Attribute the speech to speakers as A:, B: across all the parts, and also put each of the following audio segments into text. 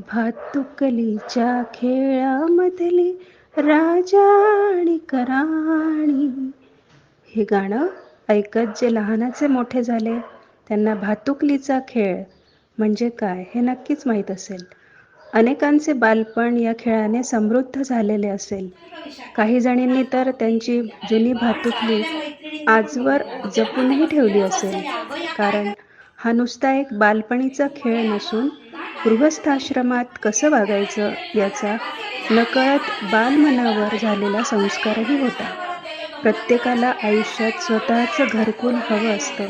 A: भातुकलीच्या खेळामधली राजा आणि कराणी. हे गाणं ऐकत जे लहानाचे मोठे झाले त्यांना भातुकलीचा खेळ म्हणजे काय हे नक्कीच माहीत असेल. अनेकांचे बालपण या खेळाने समृद्ध झालेले असेल. काही जणींनी तर त्यांची जुनी भातुकली आजवर जपूनही ठेवली असेल. कारण हा नुसता एक बालपणीचा खेळ नसून गृहस्थाश्रमात कसं वागायचं याचा नकळत बालमनावर झालेला संस्कारही होता. प्रत्येकाला आयुष्यात स्वतःचं घरकुल हवं असतं.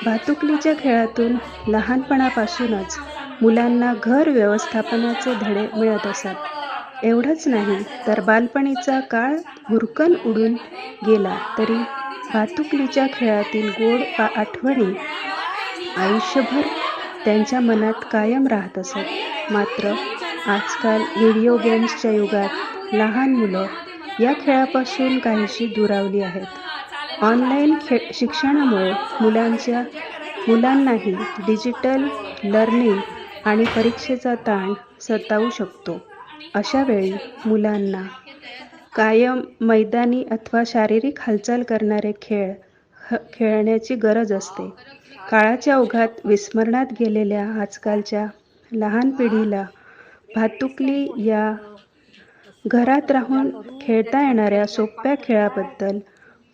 A: भातुकलीच्या खेळातून लहानपणापासूनच मुलांना घर व्यवस्थापनाचे धडे मिळत असत. एवढंच नाही तर बालपणीचा काळ हुरकन उडून गेला तरी भातुकलीच्या खेळातील गोड आठवणी आयुष्यभर त्यांच्या मनात कायम राहत असत. मात्र आजकाल व्हिडिओ गेम्सच्या युगात लहान मुलं या खेळापासून काहीशी दुरावली आहेत. ऑनलाईन शिक्षणामुळे मुलांनाही डिजिटल लर्निंग आणि परीक्षेचा ताण सतावू शकतो. अशा वेळी मुलांना कायम मैदानी अथवा शारीरिक हालचाल करणारे खेळ खेळण्याची गरज असते. काळाच्या ओघात विस्मरणात गेलेल्या आजकालच्या लहान पिढीला भातुकली या घरात राहून खेळता येणाऱ्या सोप्या खेळाबद्दल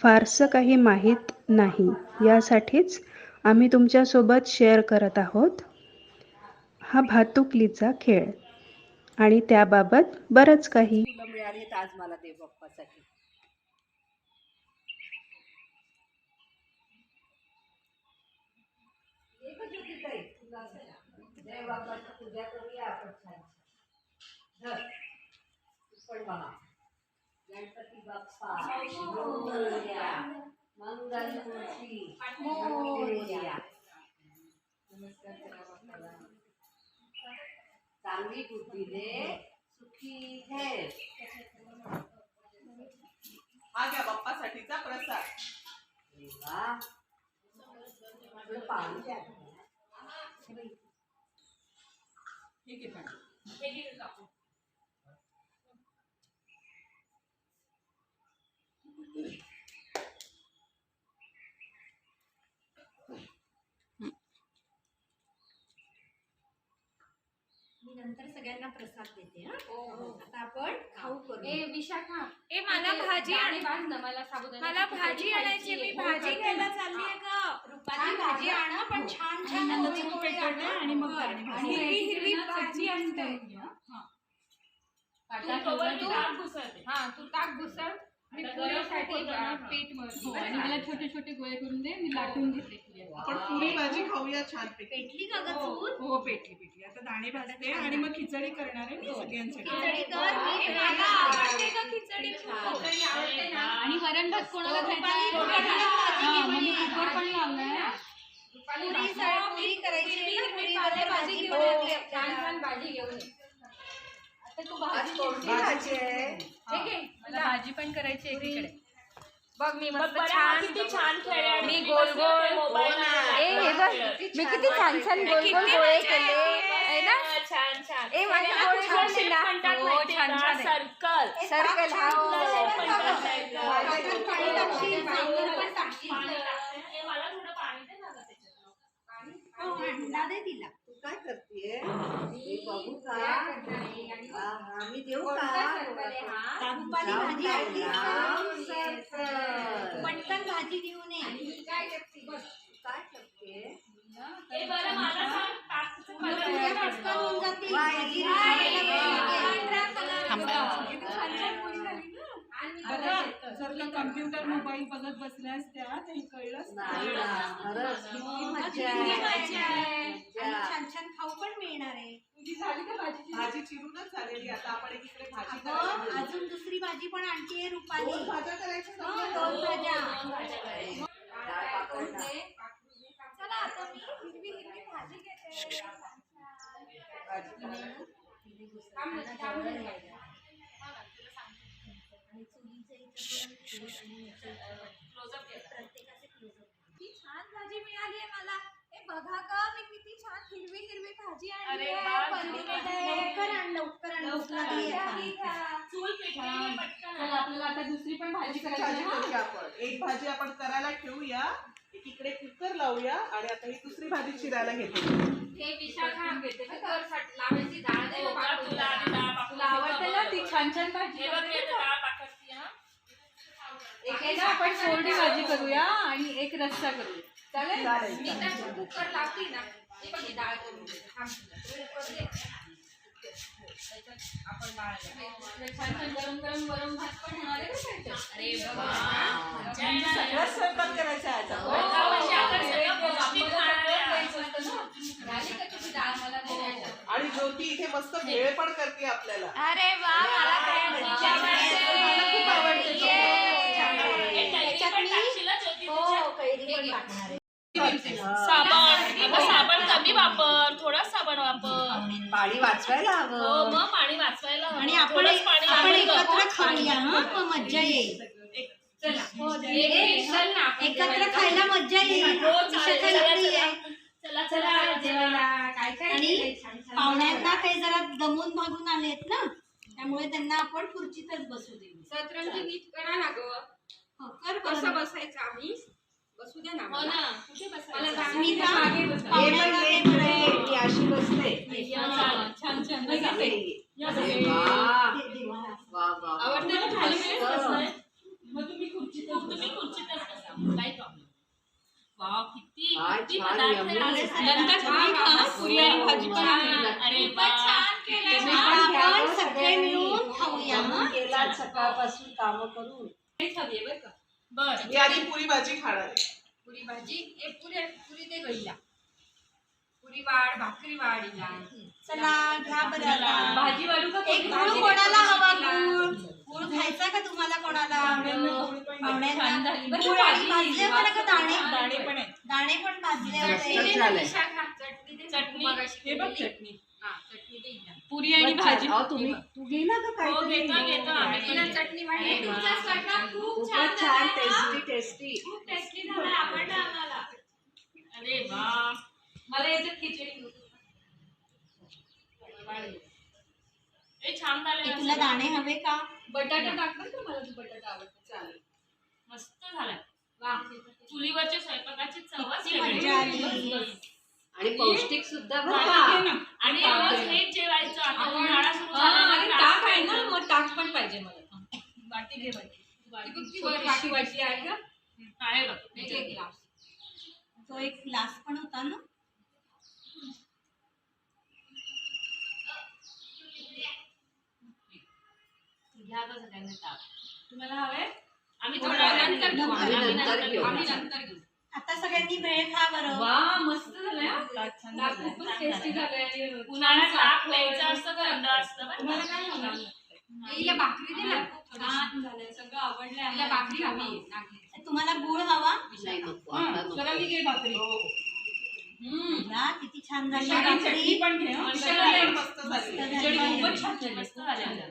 A: फारसं काही माहीत नाही. यासाठीच आम्ही तुमच्यासोबत शेअर करत आहोत हा भातुकलीचा खेळ आणि त्याबाबत बरंच काही.
B: आज मला देव बाप्पासाठी जय बाप्पाची पूजा करूया आपण छान. पण बघा गणपती बाप्पा मोरया, मंगलमूर्ती मोरया. नमस्कार करा बाप्पाला. चांगली बुद्धी दे, सुखी ठेव.
C: हा घ्या बाप्पासाठीचा प्रसाद.
B: देवा पाणी द्या.
C: ठीक आहे पण
B: मी नंतर सगळ्यांना प्रसाद देते. आता आपण खाऊ करू.
D: ए विशाखा, ए मला भाजी आणि मला साबुदाणा, मला भाजी आणायची. मी भाजी घ्यायला चालली आहे ग. रुपाली भाजी आण पण छान छान आणि मग हिरवी हिरवी भाजी आणते. तू ताक घुसळ. मी पुरीसाठी पीठ मळते आणि मला छोटे छोटे गोळे करून दे. मी लाटून घेते.
C: आपण पुरी भाजी खाऊया छान पैकी.
B: पेटली का ग चूल?
C: हो पेटली. आता दाणे भाजते आणि मग खिचडी करणार आहे मी सगळ्यांसाठी.
B: खिचडी कर.
D: मला आवडते का खिचडी? खिचडी आवडते ना. आणि वरण भात कोणाला खायचं? कुकर पण लावलाय.
B: पुरी करायची.
D: भाजी घेऊन ये. छान भाजी घेऊन ये. आता तू भाजी
B: आहे.
D: ठीक आहे. मला भाजी पण करायची एकीकडे. बघ मी मस्त छान किती छान खेळले. मी गोल गोल मोबाईल हे बघ मी किती छान छान गोल गोल गोळे केले आहे ना. छान छान. ए माझे गोळे झाले ना. हो छान छान. Circle circle. हा मला थोडं पाणी दे ना त्याच्यात.
B: अंडा दे तिला. तू काय करतेय? बघू का? मी देऊ का? रुपाली भाजी आणली. पटकन भाजी घेऊन ये. काय करते? काय करते?
D: बरं मला सांग.
B: पटकन होऊन जाते.
C: जर का कम्प्युटर दिवसभर मोबाईल बघत बसल्या असत्या ते कळलंच
B: नाही ना, खरंच किती मज्जा
D: किती
B: आहे.
D: मज्जा आहे.
B: मज्जा.
D: आणि छान छान खाऊ पण मिळणार आहे.
C: तुझी झाली का भाजी? भाजी चिरूनच झालेली. आता आपण एकीकडे भाजी
D: अगं,
C: करायला घेऊ.
D: अजून दुसरी भाजी पण आणखी आहे रुपाली.
C: दोन भाज्या करायच्या
D: हो,
C: ना.
D: दोन भाज्या.
B: डाळ पापड ना.
D: चला आता मी हिरवी हिरवी भाजी घेते. किती छान भाजी मिळाली आहे मला. हे बघा ग, मी किती छान हिरवी हिरवी भाजी आणली
C: अरे
D: आहे.
C: वा,
D: पनीरमध्ये. लवकर आण, लवकर आण. भूक लागली आहे.
C: चला, आपल्याला आता दुसरी पण भाजी करायची करूया आपण. एक भाजी आपण करायला ठेवूया, एकीकडे कुकर लावूया आणि आता ही दुसरी भाजी चिरायला घेते.
D: हे विशाखा कुकर लावायची डाळ दे ना पाठवून. तुला आवडते ना ती छान छान भाजी.
E: एक आहे ना आपण कोरडी भाजी करूया आणि एक रस्सा करूया. चालेल?
C: चालेल,
D: मी
C: चालेल.
D: तर कुकर लावते ना. हे बघ, ही डाळ करून दे. थांब. कुकर दे. त्याच्यात आपण डाळ घालायची.
E: छान छान गरम गरम गरम भात पण होणार आहे बरं का इथे.
D: अरे बाबा.
C: म्हणजे सगळ्याच स्वयंपाक करायचा आहे आता.
D: झाली का तुझी डाळ? मला नाही द्यायची.
C: आणि ज्योती इथे मस्त भेळ पण करते आपल्याला.
D: अरे वा, मला काय
C: मला खूप आवडते.
D: हो, कैरी पण टाकणार आहे.
F: साबण कमी वापर, थोडा साबण वापर.
B: पाणी वाचवायला
F: हो,
B: हवं.
F: मग पाणी वाचवायला हवं.
D: आणि आपण
F: थोडंच पाणी
D: आपण
F: वापरतो.
D: एकत्र खाऊया हा, मग मज्जा येईल. चला, चल ना, एकत्र खायला मज्जा येईल.
F: हो, चालेल.
D: विशाखा
F: चला,
D: इकडे
F: चला.
D: ये.
F: चला
D: चला
F: चला
D: जेवायला. काय काय
E: आणि
D: केलंय? छान छान पाहुण्यांना काही जरा दमून भागून आलेत ना, त्यामुळे त्यांना आपण खुर्चीतच बसू देऊ.
G: सतरंजी नीट करा ना ग.
D: हो, कर
G: कसं
D: बरं.
G: बसायचं आम्ही? बसू दे ना
F: हो
G: मला.
F: ना, कुठे
G: मला
F: बसायचं?
G: जागा
D: मी
G: नाही,
D: का?
G: मागे बसा.
B: हे पण
D: पाहुण्यांना
B: ये
D: हे
B: पुढे.
D: करायचं.
B: मी अशी बसते.
F: चालेल.
E: छान छान
B: अरे वा.
D: ते देवाला.
B: वा, वा, वा.
F: आवडते ना खाली मिळेल
B: मस्त.
F: बसलाय? मग तुम्ही खुर्चीतच बसा. काही प्रॉब्लेम. वाव, किती
B: काय
F: किती
B: छान,
F: पदार्थ
B: yummy.
F: आहे.
E: नंतर तुम्ही खा, पुरी आणि भाजी पण आणूया.
F: अरे वा.
B: तुम्ही
D: आता
B: पण घ्या
D: आपण
B: हो
D: सगळे मिळून खाऊया
B: जमून
D: हा.
B: गेलात सकाळपासून काम करून.
F: बरं.
C: मी आधी पुरी भाजी खाणार आहे.
G: पुरी भाजी पुरी दे गईला. पुरी वाढ, भाकरी वाढ हिला.
D: चला घ्या बरं आता.
E: भाजी वाढू का?
D: एक गुळ कोणाला हवा? गुळ गुळ खायचा का तुम्हाला कोणाला? पाहुण्यांना
E: छान झाली.
D: गुळ आणि भाजले होते का दाणे?
E: दाणे पण आहेत.
D: दाणे पण भाजले
B: मस्त
D: होते.
B: झालंय.
G: विशाखा, चटणी दे.
F: चटणी.
G: मगाशी
E: हे बघ
G: दिली.
E: चटणी.
G: हा, चटणी दे हिला.
E: पुरी आणि भाजी.
B: अहो, तुम्ही तू घे ना ग
F: हो,
B: काहीतरी.
F: घेतो आम्ही
G: हिला
F: पण.
G: चटणी वाढ.
D: आणि तुमचा स्वयंपाक खूप छान
B: खूपच छान.
D: झालाय हा.
B: Tasty tasty.
D: खूप टेस्टी झालाय. आवडलं आम्हाला.
F: अरे वा.
E: मला याच्यात खिचडी.
F: हे छान
D: हे
F: झालं.
D: तुला दाणे हवे का?
E: बटाटा टाकतात का? मला बटाटा आवडतो.
C: चालेल.
F: मस्त झालाय. वा. चुलीवरच्या स्वयंपाकाची चवच
D: किती
F: वेगळी.
D: मजा आली.
B: आणि पौष्टिक सुद्धा बरं
E: घे
B: का.
E: ना.
F: आणि रोज हेच जेवायचं. आता उन्हाळा सुरू
E: हा,
F: झाला
E: आणि
F: की
E: ताक आहे ना, मग ताक पण पाहिजे मला.
F: वाटी घे वाटी.
E: छोटीशी वाटी आहे का?
F: आहे बघ.
G: एक एक ग्लास.
D: तो एक ग्लास पण होता ना.
F: घ्या आता सगळ्यांनी ताक. तुम्हाला हवंय? आम्ही
D: हो,
F: थोड्या वेळाने
D: नंतर घेऊ.
B: आम्ही नंतर घेऊ.
F: आम्ही नंतर घेऊ.
D: आता सगळ्यांनी भेळ खा बरं.
E: वा, मस्त झालंय हा. ताक
F: झालंय.
E: खूपच टेस्टी झालंय. आणि
F: उन्हाळ्यात ताक प्यायचं असतं, थंड असतं बरं
E: तुम्हाला
F: का?
E: काय हवं?
G: हिला भाकरी दे ना.
E: छान झालंय. सगळं आवडलंय
G: हिला
E: आम्हाला.
G: भाकरी हवी. नागली.
D: तुम्हाला गुळ हवा?
B: नाही नको
E: हा,
B: आता
E: जरा
B: नको.
E: मी घे भाकरी.
D: ना किती छान झाली
E: आणि चटणी
D: भाकरी.
E: पण घे हा.
F: मस्त
C: चटणी
F: झालंय.
C: पण मस्त झाली.
E: खिचडी खूपच छान झाली.
F: मस्त झालंय.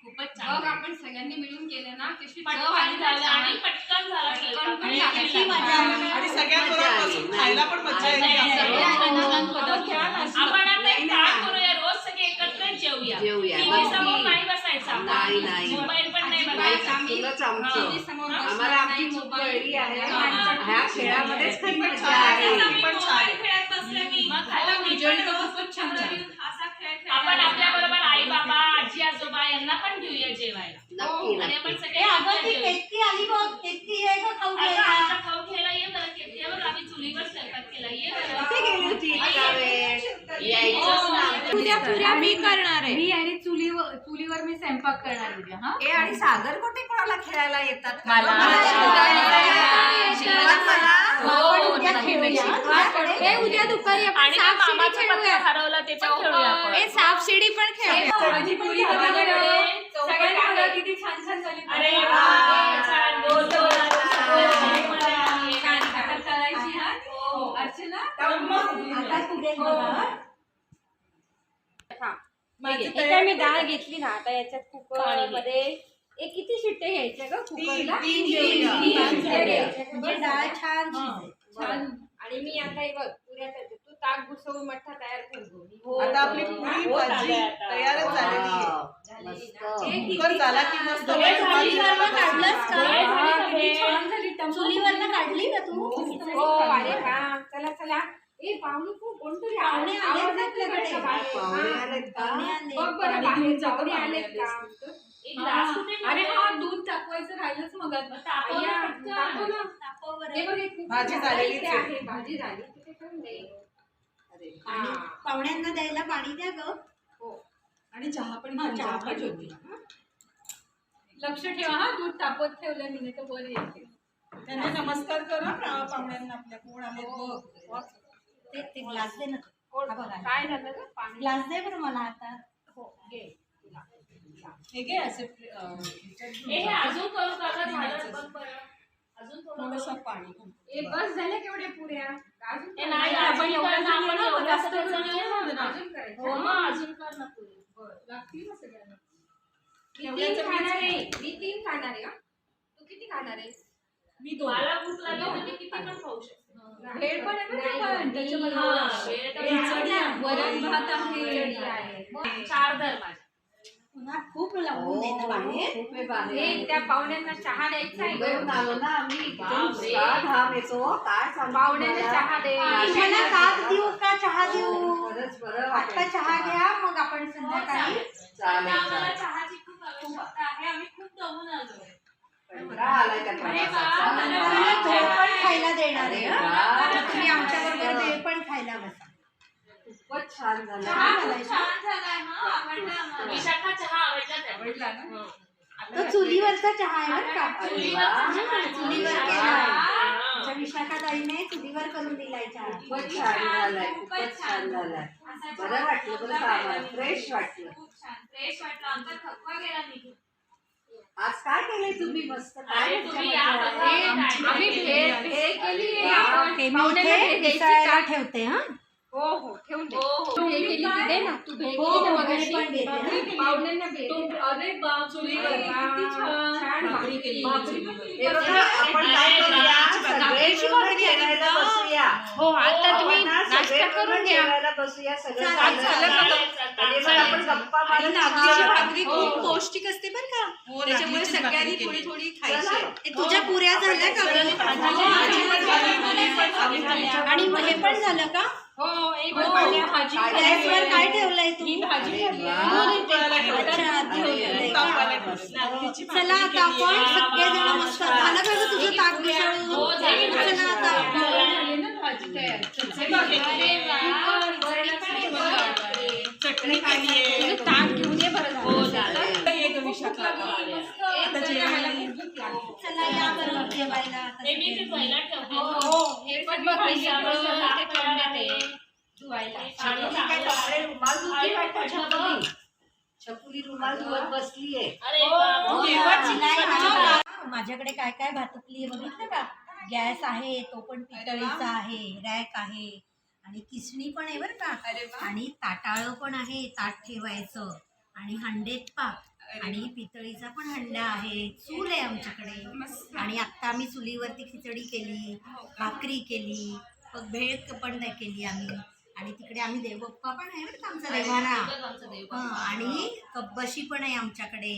F: खूपच
G: बघ,
F: छान.
G: आपण सगळ्यांनी मिळून केलं ना, कशी चव
F: पटकन
G: आली
F: झालं
G: ना.
F: आणि पटकन झालं स्वयंपाक.
G: आणि
F: आणि
D: किती मजा आली.
C: आणि सगळ्यांबरोबर बसून खायला पण मजा येते
F: नाही,
C: आपल्याला.
F: नाही,
E: छान छान
F: हो.
E: पदार्थ.
F: आपण आता एक काम करूया, रोज सगळे एकत्र जेवूया.
B: जेवूया.
F: टीव्ही समोर
B: नक्की.
F: नाही बसायचं आपण.
B: नाही, नाही.
F: मोबाईल पण नाही
B: नाही,
F: बघायचा.
B: तुलाच
G: टीव्ही
B: आमचं.
G: समोर
F: हा.
G: बसणार
B: आम्हाला आमची
G: नाही,
B: चूक
G: मोबाईल.
B: कळली आहे.
G: हा.
B: ह्या खेळामध्येच खरी
C: पण
B: मजा
C: छान आहे.
B: आहे.
F: मी
C: पण छान
F: मोबाईल
C: आहे.
F: खेळत बसले मी. मग खायला
E: हो,
F: मी
E: खिचडी
F: पण
E: तर
F: रोज
E: खूपच छान झाली.
F: असा खेळ खेळायला. आपण आपल्या बरोबर आई बाबा आजी आजोबा यांना पण घेऊया जेवायला.
B: नक्की
F: आणि
B: नक्की.
F: आपण सगळे
D: ए, अगं ती
F: जेवूया.
D: केतकी आली बघ. केतकी आहे का खाऊ
F: अगं,
D: घ्यायला?
F: आमच्या खाऊ घ्यायला ये बरं. केवळ आम्ही चुलीवर स्वयंपाक केला. ये बरं.
B: कुठे गेली होती इतका वेळ? यायचंच ना आमच्या
E: उद्या
B: घरी.
E: पुऱ्या मी करणार आहे. मी आणि चुलीवर मी स्वयंपाक करणार उद्या. हा,
B: ए, आणि सागर कुठे मला खेळायला येतात का?
D: मला
B: मला
D: शिकवायला
B: शिकवा मला.
D: हो,
B: उद्या
D: नक्की
B: खेळूया.
D: नक्की.
B: तुझ्याकडे?
D: हे उद्या दुपारी आपण
F: आणि
D: साप शिडी
F: मामाचा
D: खेळूया.
F: पत्ता हरवला ते पण खेळूया आपण.
D: हे साप शिडी पण खेळूया.
E: माझी पुरी सगळ्यांनी बघा किती छान छान झाली.
F: अरे वा, छान गोल गोल
E: छान साखर करायची हा. अर्चना
B: आता पुढे बघा.
D: इथे मी डाळ घेतली ना, आता याच्यात कुकर मध्ये एक किती शिट्टे घ्यायच्या ग कुकरला?
C: तीन घेऊया.
D: तीन शिट्टे घ्यायच्या.
B: म्हणजे डाळ छान शिजेल.
D: छान. आणि मी आता हे बघ पुऱ्या करते, तू ताक घुसवून मठ्ठा तयार कर.
C: आता आपली पुरी भाजी तयारच झालेली आहे.
B: मस्त.
C: कुकर झाला की मस्त
B: चुलीवरनं काढलंस का?
E: छान झाली टमाटर.
B: चुलीवरनं काढली का तू?
D: हो अरे हा, चला चला. ए पाहुणे खूप कोणतरी
B: पाहुणे आलेत
D: आवाज
B: ना
D: ऐकला
B: आपल्याकडे.
D: का बाहेर?
B: पाहुणे
D: हा.
B: आलेत का? पाहुणे आले.
D: बघ बरं बाहेर पाहुणे आलेत का?
F: एक ग्लास कुठे
E: अरे
F: ठेवला?
E: हा दूध तापवायचं राहिलंच मग आता.
F: तापव ना
D: या,
F: पटकन.
D: तापव ना.
B: तापव बरं.
D: हे बघ हे खूप
C: भाजी झालेलीच
D: इथे
C: आहे.
D: आहे. भाजी झाली तिथे ठेवून दे.
B: अरे,
D: हा.
B: आणि पाहुण्यांना द्यायला पाणी द्या ग.
E: आणि चहा पण
B: हा,
E: घेऊन
B: चहा
E: जा,
B: पण
E: ज्योती. लक्ष ठेवा हा, दूध तापत ठेवलं मी, नाही तर वर येते.
C: त्यांना नमस्कार करा पाहुण्यांना आपल्या कोण आले बघ.
B: ते ग्लास दे ना. हा बघा.
D: काय झालं ग पाणी?
B: ग्लास दे बरं मला आता.
D: हो, घे.
C: हे घे असे
F: हे अजून करू का गं? झालं बघ बरं. अजून
C: थोडंसं
F: थोडं
C: पाणी.
D: ए बस झाल्या केवढ्या पुऱ्या? अजून
F: हे नाही
E: आपण
F: अजून
E: एवढं
F: कर ना, आपण
E: नाही
F: एवढं
E: जास्त
F: करायचं
E: करून
F: नाही
E: नाही
F: ना.
D: अजून करायचं.
F: हो मग अजून कर ना पुरी.
E: लागतील ना सगळ्यांना.
D: मी 3 खाणार आहे. मी 3 खाणार आहे हा. तू किती खाणार आहे?
C: मी
F: मला भूक लागली तर मी किती पण खाऊ शकते.
E: भेळ पण आहे बरं का पण त्याच्यामध्ये.
F: हा, भेळ तर
E: खिचडी आहे, वरण भात
D: खिचडी
E: आहे.
D: आहे. मग
F: 4 धर माझे.
B: पुन्हा खूप लावून दे ना बाहेर.
C: खूप आहे बाहेर.
D: हे त्या पाहुण्यांना चहा द्यायचा आहे
B: घेऊन
D: ग.
B: आलो ना आम्ही.
F: बापरे.
B: इतका घाम येतो. काय सांगू
D: पाहुण्यांना
B: तुम्हाला?
D: चहा दे.
B: तुम्हाला ताक देऊ का चहा देऊ?
C: खरंच बरं
B: आता
C: वाटायचं.
B: चहा घ्या मग आपण संध्याकाळी.
C: चालेल,
F: आता आम्हाला
C: चालेल.
F: चहाची खूप आवश्यकता आहे. आम्ही खूप दमून आलोय.
C: कंटाळा आलाय त्या प्रवासाचा.
B: तुम्हाला भेळ पण खायला देणार आहे हं?
C: वा.
B: तुम्ही आमच्या बरोबर भेळ पण खायला बसा. खूपच छान झालं.
F: चहा
B: छान
F: खूप
B: झालंय.
F: छान झालाय हा. आवडला आम्हाला. विशाखा चहा आवडला त्याला.
B: तो चुलीवरचा चहा आहे बरं का?
F: चुलीवरचा चहा आहे.
B: चुलीवर
F: हा.
B: केला.
F: हा.
B: आमच्या विशाखाताईने चुलीवर करून दिलाय चहा.
C: खूपच छान झालाय. खूपच छान झालाय. बरं वाटलं बरं का आम्हाला. फ्रेश वाटलं.
F: खूप छान फ्रेश वाटलं. आमचा थकवा गेला निघून.
B: आज काय केलंय तुम्ही मस्त? काय
F: अरे तुम्ही या
B: तुमच्या
F: बघा.
B: मजा?
D: आम्ही भेळ केली आहे.
B: वा,
D: आपण
B: हे मी
D: पाहुण्यांना
B: इथे
D: भेळ द्यायची
B: मिसळायला
D: का?
B: ठेवते हा.
D: हो हो ठेवून दे.
F: हो हो.
D: तू भेळ केली ती दे ना. तू भेळ
B: हो,
D: केली ना
B: हो,
D: मगाशी.
B: भेळ पण देते, हा.
D: पाहुण्यांना भेळ
E: तो-
D: दे.
E: अरे बाप, चुलीवर
D: अरे
E: किती
D: वा,
E: छान.
D: छान भाकरी केली.
E: भाकरी पण केली.
B: हे बघा, आपण काय करूया? सगळे मिळून जेवायला बसूया.
D: हो आता तुम्ही
B: आपण आज सगळे
D: नाश्ता करून
B: मिळून
D: घ्या.
B: जेवायला बसूया. सगळं
D: चालेल,
B: झालं
D: चालेल.
B: का? आणि मग आपण गप्पा
E: आणि
B: मारून
E: नागलीची
B: छान.
E: भाकरी खूप
B: हो.
E: पौष्टिक असते बरं का. त्याच्यामुळे सगळ्यांनी थोडी थोडी खायची.
B: ए, तुझ्या पुऱ्या झाल्या का? आणि मग हे पण झालं का?
D: हो एक
E: हो,
D: पाहुण्या
E: भाजी
D: भाजी.
B: गॅसवर काय ठेवलंय तू?
E: ही भाजी
B: अरे
E: झाली.
B: वा.
E: दूध उकळायला
B: अच्छा,
E: ठेवलंय.
B: ठेवलंय का?
C: तापायला ठेवलंय.
B: चला आता आपण सगळेजण मस्त झालं का ग तुझं ताक
F: हो,
B: मिसळून?
F: झालं.
B: चला आता आपण.
E: झाली ना भाजी तयार. चला.
F: अरे वा. वरण पण आहे बघ.
C: चटणी खाल्लीये.
D: ताक घेऊन ये बरं झालं.
F: हो झालं.
C: ये ग विशाखा आता. आता जेवायला.
B: चला या बरं जेवायला आता.
F: हे मी पहिला ठेवते.
D: हो हे पण बघ
F: भाजी
D: हे सगळं
F: आवडलं.
D: ते ठेवण्यात आहे. धुवायला.
B: आणि ती काय कपडे रुमाल धुती वाटतं छकुली. छकुली रुमाल धुवत बसलीये.
F: अरे बाप.
B: माझ्याकडे काय काय भातुकली आहे बघितलं का? गॅस आहे, तो पण पितळीचा आहे, रॅक आहे आणि किसणी पण आहे बरं का. आणि ताटाळं पण आहे, ताट ठेवायचं आणि हंडेत पाक आणि पितळीचा पण हंडा आहे. चूल आहे आमच्याकडे. आणि आत्ता आम्ही चुलीवरती खिचडी केली, भाकरी केली, मग भेळ पण केली आम्ही. आणि तिकडे आम्ही देवबाप्पा पण आहे बरं का आमचा देवारा.
F: आमचं देव.
B: आणि कब्बशी पण आहे आमच्याकडे,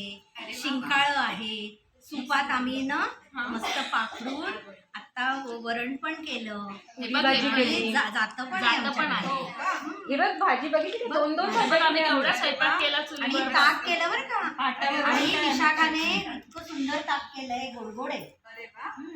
B: शिंकाळं आहे. सुपात आम्ही ना मस्त पाखडून आता वरण पण केलं,
F: हे बघ,
B: भाजी
F: हे
B: केली, जातं पण आहे
F: जातं पण आहे.
B: आमच्याकडे.
D: हे बघ भाजी बघितली दोन दोन
F: बघ, आम्ही एवढा स्वयंपाक केला
B: आणि
F: चुलीवर.
B: ताक केलं बरं का. आणि विशाखाने इतकं सुंदर ताक केलंय, गोडगोड आहे.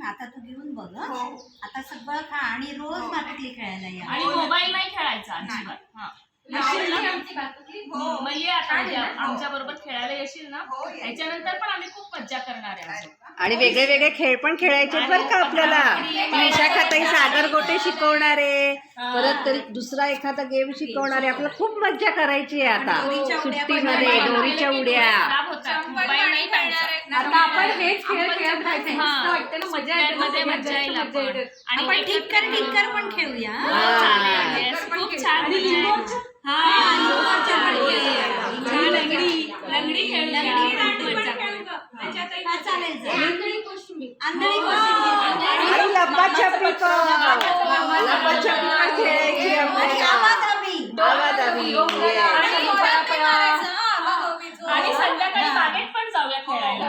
B: आता तू घेऊन बघ हं. आता सगळं खा आणि रोज मातीतली खेळायला या.
F: आणि मोबाईल नाही खेळायचा अजिबात. हा. मग ये आता आमच्या बरोबर खेळायला येशील ना याच्यानंतर पण आम्ही खूप मज्जा करणार आहे.
B: आणि वेगळे वेगळे खेळ पण खेळायचे बरं का आपल्याला. विशाखाताई सागर गोटे शिकवणारे, परत दुसरा एखादा गेम शिकवणारे. आपल्याला खूप मज्जा करायची आहे आता सुट्टीमध्ये. दोरीच्या उड्या.
E: आता आपण हेच खेळ खेळत राहायचे. मस्त वाटतं ना, मजा येते.
F: मजा येईल आपण. आणि
B: आपण ठिक्कर ठिक्कर पण खेळूया.
F: खूप छान लंगडी खेळूया.
B: आणि लपाछपी पण खेळायची
F: आणि संध्याकाळी बागेत पण जाऊया खेळायला.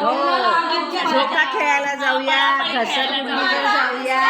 B: झोका खेळायला जाऊया, घसरगुंडीवर जाऊया.